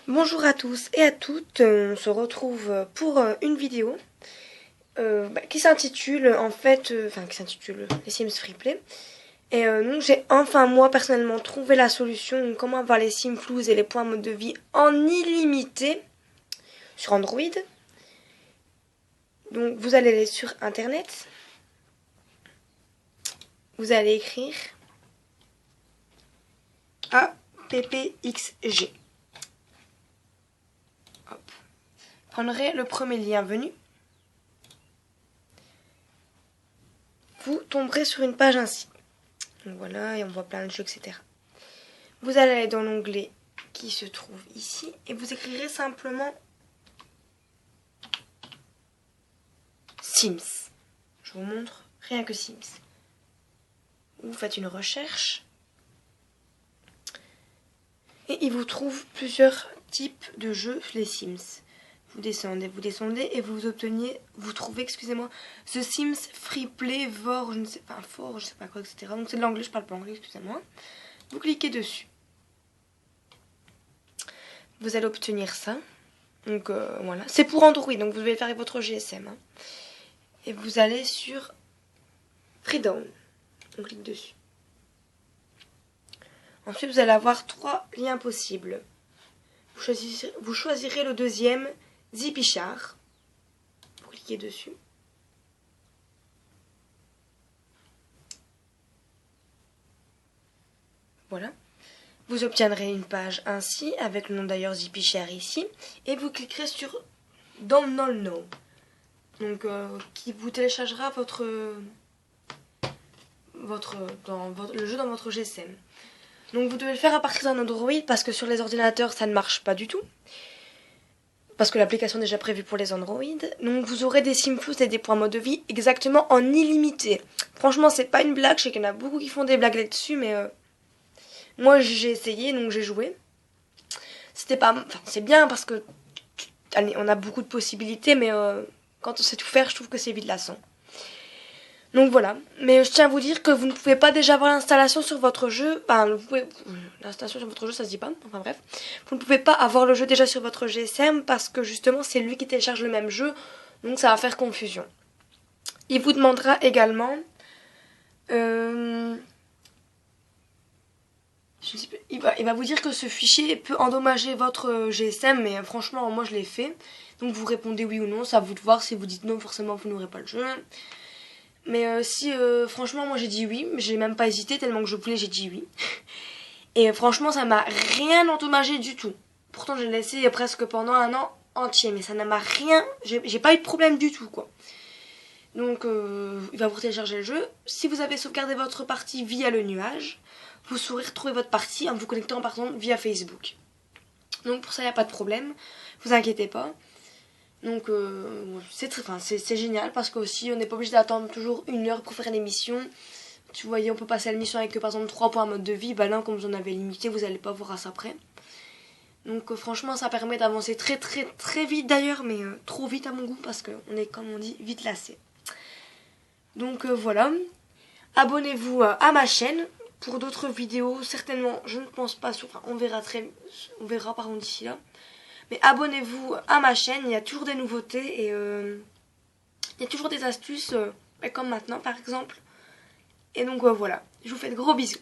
Bonjour à tous et à toutes, on se retrouve pour une vidéo qui s'intitule qui s'intitule les Sims Freeplay. Et donc j'ai enfin moi personnellement trouvé la solution donc, comment avoir les Sims Floues et les points mode de vie en illimité sur Android. Donc vous allez aller sur internet, vous allez écrire APPXG. Hop. Prendrez le premier lien venu. Vous tomberez sur une page ainsi. Donc voilà, et on voit plein de jeux, etc. Vous allez aller dans l'onglet qui se trouve ici et vous écrirez simplement Sims. Je vous montre rien que Sims. Vous faites une recherche et il vous trouve plusieurs types de jeux les Sims. Vous descendez et vous trouvez, excusez-moi, The Sims Freeplay for, je ne sais pas quoi, etc. Donc c'est de l'anglais, je parle pas anglais, excusez-moi. Vous cliquez dessus. Vous allez obtenir ça. Donc voilà, c'est pour Android, donc vous devez le faire avec votre GSM. Hein. Et vous allez sur Freedown. On clique dessus. Ensuite, vous allez avoir 3 liens possibles. Vous choisirez le deuxième, Zipichar. Vous cliquez dessus. Voilà. Vous obtiendrez une page ainsi, avec le nom d'ailleurs Zipichar ici. Et vous cliquerez sur Download Now. Donc, qui vous téléchargera le jeu dans votre GSM. Donc vous devez le faire à partir d'un Android parce que sur les ordinateurs ça ne marche pas du tout. Parce que l'application est déjà prévue pour les Android. Donc vous aurez des Sims Floues et des points mode de vie exactement en illimité. Franchement c'est pas une blague, je sais qu'il y en a beaucoup qui font des blagues là-dessus mais moi j'ai essayé donc j'ai joué. C'est bien parce que on a beaucoup de possibilités mais quand on sait tout faire je trouve que c'est vite lassant. Donc voilà, mais je tiens à vous dire que vous ne pouvez pas déjà avoir l'installation sur votre jeu, l'installation sur votre jeu ça se dit pas, enfin bref, vous ne pouvez pas avoir le jeu déjà sur votre GSM parce que justement c'est lui qui télécharge le même jeu, donc ça va faire confusion. Il vous demandera également, il va vous dire que ce fichier peut endommager votre GSM, mais franchement moi je l'ai fait, donc vous répondez oui ou non, c'est à vous de voir, si vous dites non forcément vous n'aurez pas le jeu. Mais franchement, moi j'ai dit oui, j'ai même pas hésité tellement que je voulais, j'ai dit oui. Et franchement, ça m'a rien endommagé du tout. Pourtant, j'ai laissé presque pendant un an entier, mais ça ne m'a rien, j'ai pas eu de problème du tout, quoi. Donc, il va vous télécharger le jeu. Si vous avez sauvegardé votre partie via le nuage, vous saurez retrouver votre partie en vous connectant par exemple via Facebook. Donc pour ça, il n'y a pas de problème, vous inquiétez pas. Donc c'est génial parce qu'aussi on n'est pas obligé d'attendre toujours 1 heure pour faire une émission. Tu voyais, on peut passer à l'émission avec par exemple 3 points mode de vie. Bah là, comme vous en avez limité, vous n'allez pas voir à ça après. Donc franchement, ça permet d'avancer très très très vite d'ailleurs, mais trop vite à mon goût parce qu'on est, comme on dit, vite lassé. Donc voilà. Abonnez-vous à ma chaîne pour d'autres vidéos. Certainement, je ne pense pas sur. Enfin, on verra par contre d'ici là. Mais abonnez-vous à ma chaîne, il y a toujours des nouveautés et il y a toujours des astuces, comme maintenant par exemple. Et donc voilà, je vous fais de gros bisous.